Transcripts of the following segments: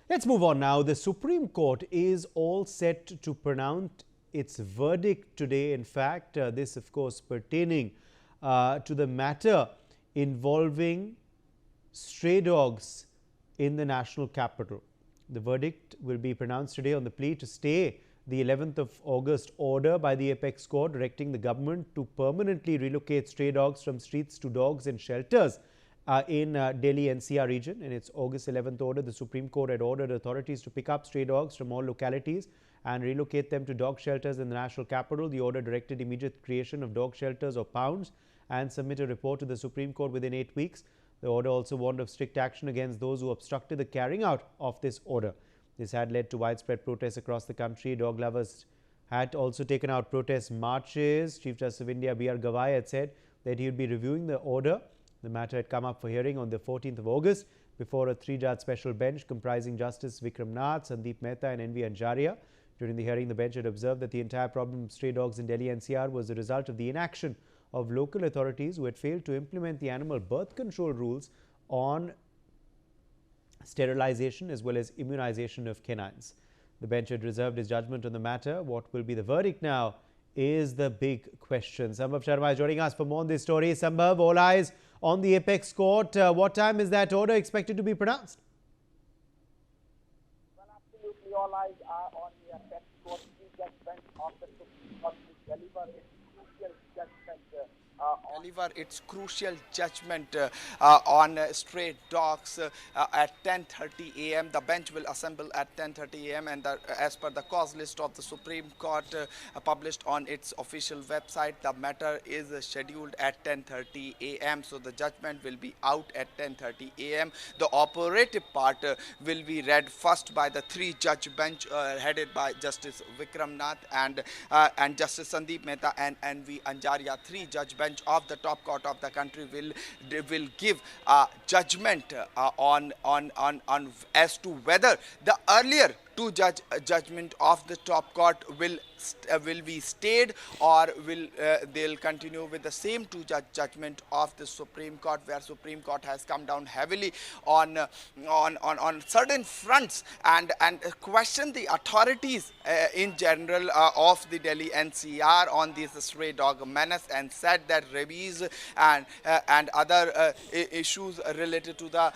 Let's move on now. The Supreme Court is all set to pronounce its verdict today. In fact, this, of course, pertaining to the matter involving stray dogs in the national capital. The verdict will be pronounced today on the plea to stay the 11th of August order by the Apex Court directing the government to permanently relocate stray dogs from streets to dogs in shelters in Delhi NCR region. In its August 11th order, the Supreme Court had ordered authorities to pick up stray dogs from all localities and relocate them to dog shelters in the national capital. The order directed immediate creation of dog shelters or pounds and submit a report to the Supreme Court within 8 weeks. The order also warned of strict action against those who obstructed the carrying out of this order. This had led to widespread protests across the country. Dog lovers had also taken out protest marches. Chief Justice of India B.R. Gavai had said that he would be reviewing the order. The matter had come up for hearing on the 14th of August before a 3-judge special bench comprising Justice Vikram Nath, Sandeep Mehta and N.V. Anjaria. During the hearing, the bench had observed that the entire problem of stray dogs in Delhi NCR was the result of the inaction of local authorities who had failed to implement the animal birth control rules on sterilization as well as immunization of canines. The bench had reserved its judgment on the matter. What will be the verdict now is the big question. Sambhav Sharma is joining us for more on this story. Sambhav, all eyes on the Apex Court. What time is that order expected to be pronounced? Well, absolutely all eyes are on the Apex Court. The judgment of the Supreme Court to deliver its crucial judgment on stray dogs at 10:30 a.m. The bench will assemble at 10:30 a.m. and as per the cause list of the Supreme Court published on its official website, the matter is scheduled at 10:30 a.m. So the judgment will be out at 10:30 a.m. The operative part will be read first by the 3-judge bench headed by Justice Vikram Nath and Justice Sandeep Mehta and N.V. Anjaria. 3-judge bench of the top court of the country will give judgment on as to whether the earlier 2-judge judgment of the top court will be stayed or they'll continue with the same 2-judge judgment of the Supreme Court, where Supreme Court has come down heavily on certain fronts and question the authorities in general of the Delhi NCR on this stray dog menace, and said that rabies and other issues related to the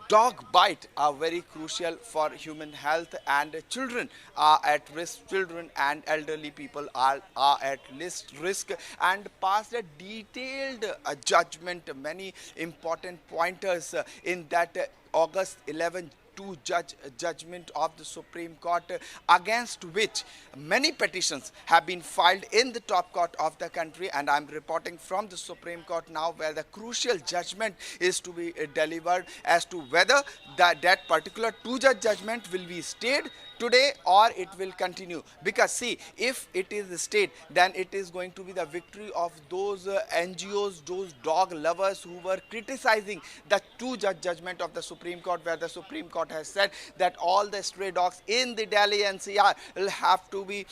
dog bite are very crucial for human health, and children are at risk. Children and elderly people are at risk, and passed a detailed judgment, many important pointers in that August 11 2-judge judgment of the Supreme Court, against which many petitions have been filed in the top court of the country. And I'm reporting from the Supreme Court now, where the crucial judgment is to be delivered as to whether that particular 2-judge judgment will be stayed today or it will continue. Because see, if it is stayed, then it is going to be the victory of those NGOs, those dog lovers who were criticizing the 2-judge judgment of the Supreme Court, where the Supreme Court has said that all the stray dogs in the Delhi NCR will have to be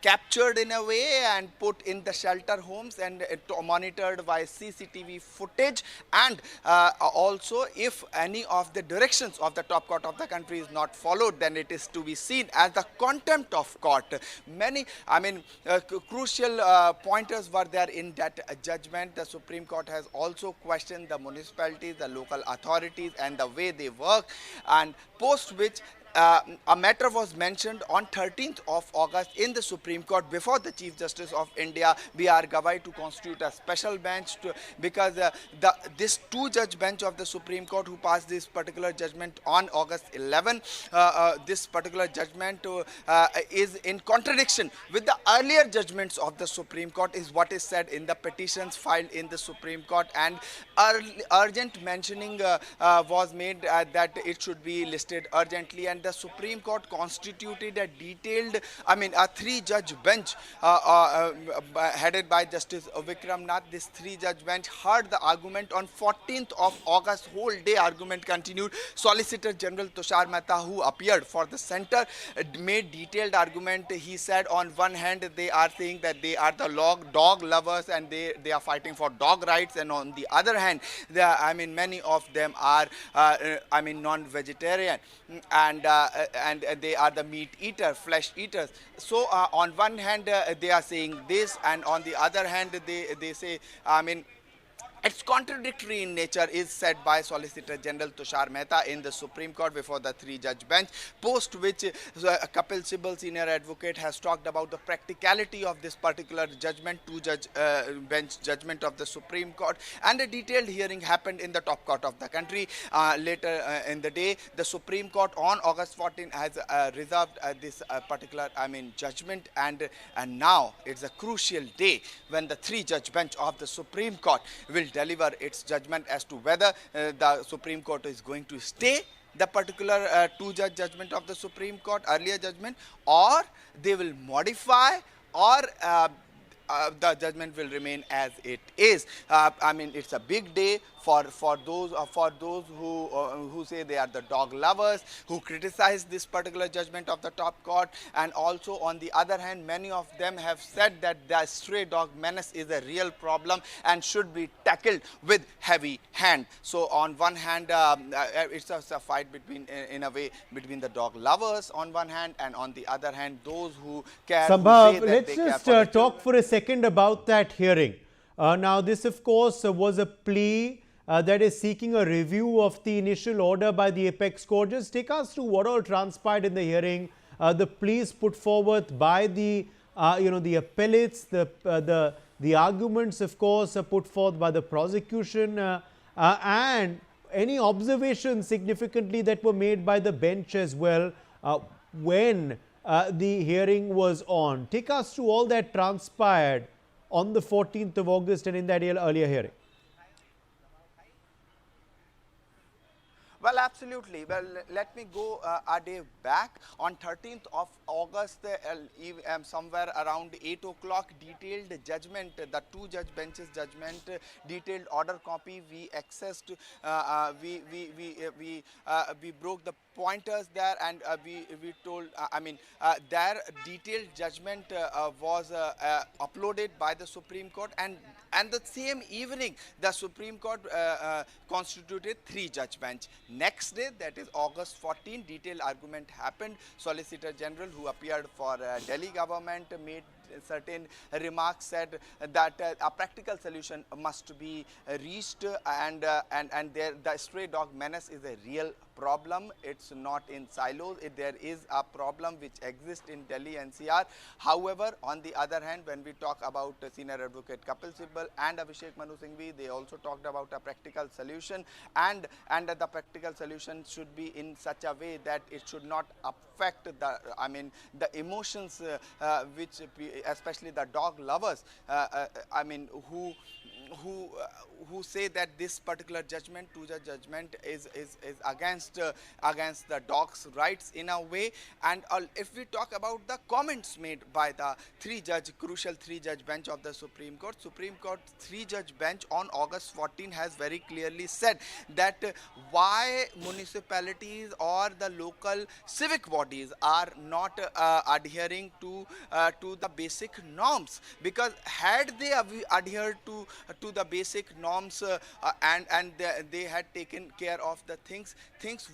captured in a way and put in the shelter homes and monitored by CCTV footage, and also if any of the directions of the top court of the country is not followed, then it is to be seen as the contempt of court. Many, crucial pointers were there in that judgment. The Supreme Court has also questioned the municipalities, the local authorities and the way they work, and post which a matter was mentioned on 13th of August in the Supreme Court before the Chief Justice of India B.R. Gavai to constitute a special bench because this 2-judge bench of the Supreme Court who passed this particular judgment on August 11, this particular judgment is in contradiction with the earlier judgments of the Supreme Court, is what is said in the petitions filed in the Supreme Court, and urgent mentioning was made that it should be listed urgently, and the Supreme Court constituted a detailed, a 3-judge bench headed by Justice Vikram Nath. This 3-judge bench heard the argument on 14th of August. Whole day argument continued. Solicitor General Tushar Mehta, who appeared for the centre, made detailed argument. He said on one hand they are saying that they are the dog lovers and they are fighting for dog rights, and on the other hand, many of them are non-vegetarian, and they are the meat eater, flesh eaters. So on one hand they are saying this, and on the other hand they say, I mean, it's contradictory in nature, is said by Solicitor General Tushar Mehta in the Supreme Court before the three-judge bench, post which Kapil Sibal, senior advocate, has talked about the practicality of this particular judgment, two-judge bench judgment of the Supreme Court, and a detailed hearing happened in the top court of the country. Later in the day, the Supreme Court on August 14 has reserved this particular, judgment, and now it's a crucial day when the three-judge bench of the Supreme Court will deliver its judgment as to whether the Supreme Court is going to stay the particular two-judge judgment of the Supreme Court, earlier judgment, or they will modify, or the judgment will remain as it is. It's a big day for those who say they are the dog lovers, who criticize this particular judgment of the top court, and also on the other hand, many of them have said that the stray dog menace is a real problem and should be tackled with heavy hand. So on one hand, it's a fight between, in a way, between the dog lovers on one hand, and on the other hand, those who care. Sambhav, let's just talk for a second about that hearing. Now, this, of course, was a plea that is seeking a review of the initial order by the Apex Court. Just take us through what all transpired in the hearing, the pleas put forward by the the appellates, the arguments, of course, put forth by the prosecution, and any observations significantly that were made by the bench as well when the hearing was on. Take us through all that transpired on the 14th of August and in that earlier hearing. Well, absolutely. Well, let me go a day back. On 13th of August, somewhere around 8 o'clock, detailed judgment, the two-judge bench's judgment, detailed order copy, we accessed, we broke the pointers there, and we told, their detailed judgment was uploaded by the Supreme Court, and the same evening the Supreme Court constituted three-judge bench. Next day, that is August 14, detailed argument happened. Solicitor General, who appeared for Delhi government, made certain remarks, said that a practical solution must be reached, and the stray dog menace is a real problem. It's not in silos. There is a problem which exists in Delhi NCR. However, on the other hand, when we talk about senior advocate Kapil Sibal and Abhishek Manu Singhvi, they also talked about a practical solution, and the practical solution should be in such a way that it should not affect the emotions which especially the dog lovers who say that this particular judgment, two-judge judgment, is against the dog's rights in a way. And if we talk about the comments made by the crucial three-judge bench of the Supreme Court three-judge bench on August 14 has very clearly said that why municipalities or the local civic bodies are not adhering to the basic norms, because had they adhered to the basic norms and they had taken care of the things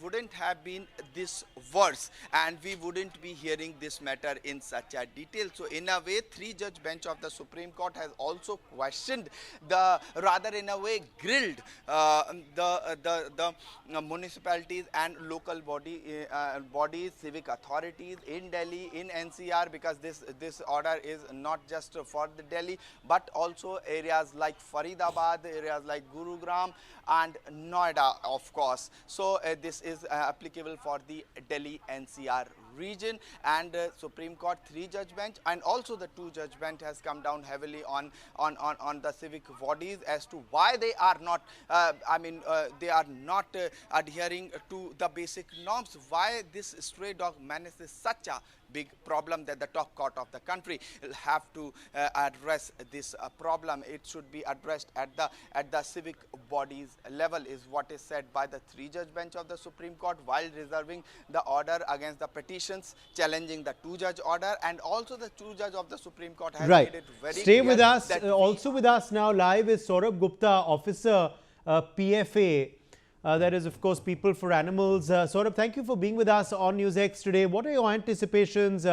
wouldn't have been this worse, and we wouldn't be hearing this matter in such a detail. So in a way, three-judge bench of the Supreme Court has also questioned in a way grilled the municipalities and local bodies, civic authorities in Delhi, in NCR, because this order is not just for the Delhi but also areas like Faridabad, areas like Gurugram and Noida, of course. So this is applicable for the Delhi NCR region, and Supreme Court three-judge bench and also the two-judge bench has come down heavily on the civic bodies as to why they are not adhering to the basic norms, why this stray dog menace is such a big problem that the top court of the country will have to address this problem. It should be addressed at the civic bodies level, is what is said by the three-judge bench of the Supreme Court, while reserving the order against the petitions challenging the two-judge order. And also the two-judge of the Supreme Court has made it very clear. Stay with us. Also with us now live is Saurabh Gupta, officer, PFA. that is, of course, People for Animals. Saurabh, thank you for being with us on NewsX today. What are your anticipations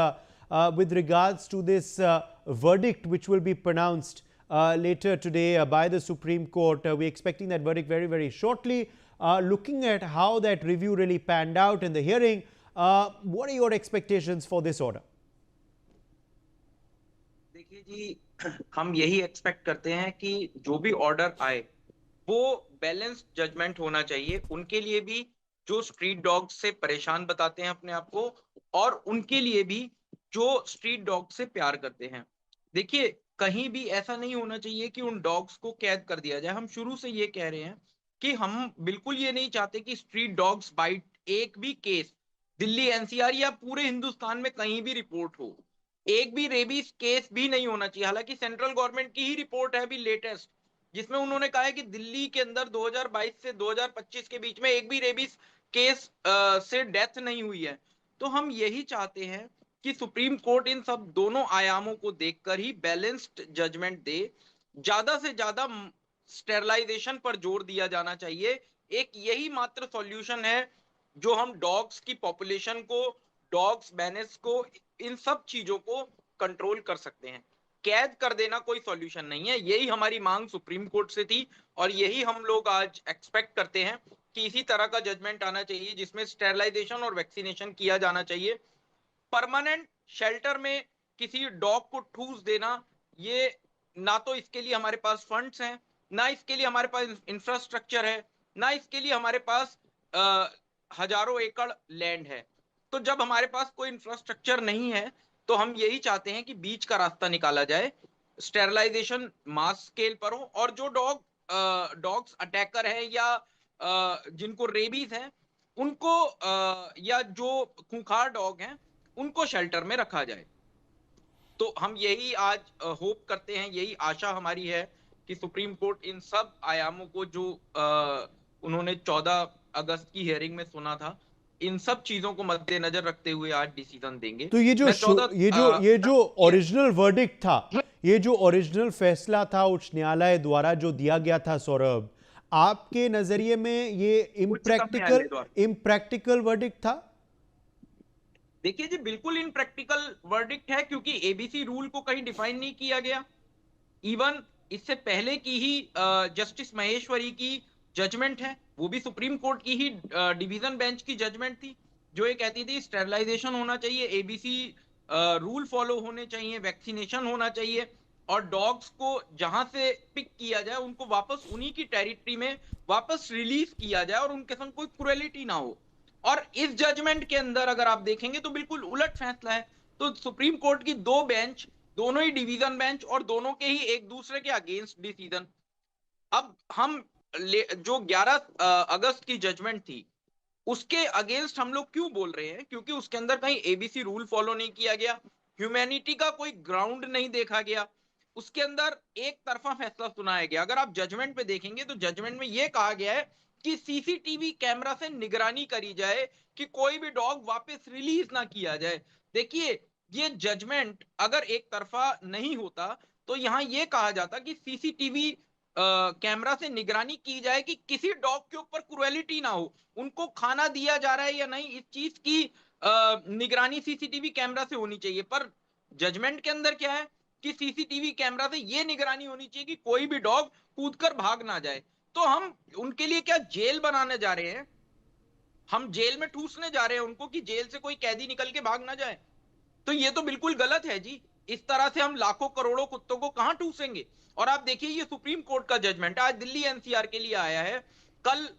with regards to this verdict which will be pronounced later today by the Supreme Court? We're expecting that verdict very, very shortly. Looking at how that review really panned out in the hearing, what are your expectations for this order? देखिए जी, हम यही expect करते हैं कि जो भी order आए वो बैलेंस्ड जजमेंट होना चाहिए, उनके लिए भी जो स्ट्रीट डॉग्स से परेशान बताते हैं अपने आप को, और उनके लिए भी जो स्ट्रीट डॉग से प्यार करते हैं। देखिए, कहीं भी ऐसा नहीं होना चाहिए कि उन डॉग्स को कैद कर दिया जाए। हम शुरू से ये कह रहे हैं कि हम बिल्कुल ये नहीं चाहते कि स्ट्रीट डॉग्स बाइट एक भी केस दिल्ली एनसीआर या पूरे हिंदुस्तान में कहीं भी रिपोर्ट हो, एक भी रेबीज केस भी नहीं होना चाहिए। हालांकि सेंट्रल गवर्नमेंट की ही रिपोर्ट है अभी लेटेस्ट, जिसमें उन्होंने कहा है कि दिल्ली के अंदर 2022 से 2025 के बीच में एक भी रेबीज केस से डेथ नहीं हुई है। तो हम यही चाहते हैं कि सुप्रीम कोर्ट इन सब दोनों आयामों को देखकर ही बैलेंस्ड जजमेंट दे। ज्यादा से ज्यादा स्टेरलाइजेशन पर जोर दिया जाना चाहिए। एक यही मात्र सॉल्यूशन है जो हम डॉग्स की पॉपुलेशन को, डॉग्स मैनेस को, इन सब चीजों को कंट्रोल कर सकते हैं। कैद कर देना कोई सॉल्यूशन नहीं है। यही हमारी मांग सुप्रीम कोर्ट से थी और यही हम लोग आज एक्सपेक्ट करते हैं कि इसी तरह का जजमेंट आना चाहिए जिसमें स्टेरलाइजेशन और वैक्सीनेशन किया जाना चाहिए। परमानेंट शेल्टर में किसी डॉग को ठूस देना, ये ना तो इसके लिए हमारे पास फंड्स हैं, ना इसके लिए हमारे पास इंफ्रास्ट्रक्चर है, ना इसके लिए हमारे पास हजारों एकड़ लैंड है। तो जब हमारे पास कोई इंफ्रास्ट्रक्चर नहीं है तो हम यही चाहते हैं कि बीच का रास्ता निकाला जाए, स्टेरलाइजेशन मास स्केल पर हो, और जो डॉग्स अटैकर है या जिनको रेबीज है उनको या जो खूंखार डॉग हैं उनको शेल्टर में रखा जाए। तो हम यही आज होप करते हैं, यही आशा हमारी है कि सुप्रीम कोर्ट इन सब आयामों को जो उन्होंने 14 अगस्त की हियरिंग में सुना था, इन सब चीजों को मद्देनजर रखते हुए आज डिसीजन देंगे। तो ये जो ओरिजिनल वर्डिक्ट था, ये जो ओरिजिनल फैसला था उच्च न्यायालय द्वारा जो दिया गया था, सौरभ, आपके नजरिए में ये इम्प्रैक्टिकल वर्डिक्ट था? देखिए जी, बिल्कुल इनप्रैक्टिकल वर्डिक्ट है, क्योंकि एबीसी रूल को कहीं डिफाइन नहीं किया गया। इवन इससे पहले की ही जस्टिस महेश्वरी की जजमेंट है, वो भी सुप्रीम कोर्ट की ही डिवीजन बेंच की जजमेंट थी, जो ये कहती थी स्टेरलाइजेशन होना चाहिए, एबीसी रूल फॉलो होने चाहिए, वैक्सीनेशन होना चाहिए, और डॉग्स को जहां से पिक किया जाए उनको वापस उन्हीं की टेरिटरी में वापस रिलीज किया जाए और उनके संग कोई क्रूएलिटी ना हो। और इस जजमेंट के अंदर अगर आप देखेंगे तो बिल्कुल उलट फैसला है। तो सुप्रीम कोर्ट की दो बेंच, दोनों ही डिवीजन बेंच, और दोनों के ही एक दूसरे के अगेंस्ट डिसीजन। अब हम जो 11 अगस्त की जजमेंट थी उसके अगेंस्ट हम लोग क्यों बोल रहे हैं? क्योंकि उसके अंदर कहीं एबीसी रूल फॉलो नहीं किया गया, ह्यूमैनिटी का कोई ग्राउंड नहीं देखा गया, उसके अंदर एक तरफा फैसला सुनाया गया। अगर आप जजमेंट पे देखेंगे तो जजमेंट में यह कहा गया है कि सीसीटीवी कैमरा से निगरानी करी जाए कि कोई भी डॉग वापस रिलीज ना किया जाए। देखिए, ये जजमेंट अगर एक तरफा नहीं होता तो यहां यह कहा जाता कि सीसीटीवी कैमरा से निगरानी की जाए कि किसी डॉग के ऊपर क्रूएलिटी ना हो, उनको खाना दिया जा रहा है या नहीं, इस चीज की निगरानी सीसीटीवी कैमरा से होनी चाहिए। पर जजमेंट के अंदर क्या है कि सीसीटीवी कैमरा से यह निगरानी होनी चाहिए कि कोई भी डॉग कूदकर भाग ना जाए। तो हम उनके लिए क्या जेल बनाने जा रहे हैं? हम जेल में ठूसने जा रहे हैं उनको कि जेल से कोई कैदी निकल के भाग ना जाए? तो ये तो बिल्कुल गलत है जी। इस तरह से हम लाखों करोड़ों कुत्तों को कहां ठूसेंगे? और आप देखिए, ये सुप्रीम कोर्ट का जजमेंट आज दिल्ली एनसीआर के लिए आया है, कल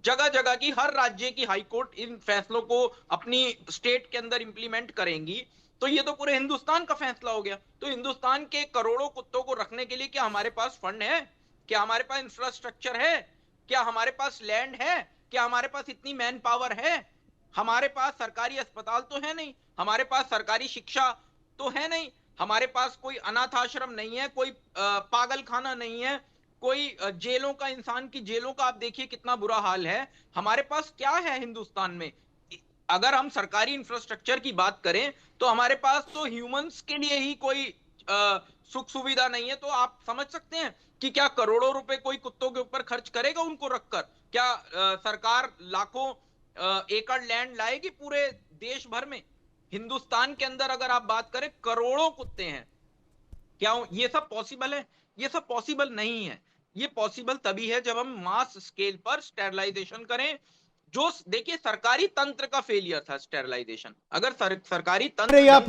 जगह जगह की हर राज्य की हाई कोर्ट इन फैसलों को अपनी स्टेट के अंदर इंप्लीमेंट करेंगी। तो ये तो पूरे हिंदुस्तान का फैसला हो गया। तो हिंदुस्तान के करोड़ों कुत्तों को रखने के लिए क्या हमारे पास फंड है? क्या हमारे पास इंफ्रास्ट्रक्चर है? क्या हमारे पास लैंड है? क्या हमारे पास इतनी मैन पावर है? हमारे पास सरकारी अस्पताल तो है नहीं, हमारे पास सरकारी शिक्षा तो है नहीं, हमारे पास कोई अनाथ आश्रम नहीं है, कोई पागल खाना नहीं है, कोई जेलों का, इंसान की जेलों का आप देखिए कितना बुरा हाल है। हमारे पास क्या है हिंदुस्तान में? अगर हम सरकारी इंफ्रास्ट्रक्चर की बात करें तो हमारे पास तो ह्यूमंस के लिए ही कोई सुख सुविधा नहीं है। तो आप समझ सकते हैं कि क्या करोड़ों रुपए कोई कुत्तों के ऊपर खर्च करेगा उनको रखकर? क्या सरकार लाखों एकड़ लैंड लाएगी पूरे देश भर में? हिंदुस्तान के अंदर अगर आप बात करें करोड़ों कुत्ते हैं, क्या ये सब पॉसिबल है? ये सब पॉसिबल नहीं है। ये पॉसिबल तभी है जब हम मास स्केल पर स्टेरलाइजेशन करें। जो देखिए सरकारी तंत्र का फेलियर था स्टेरलाइजेशन। अगर सरकारी तंत्र आप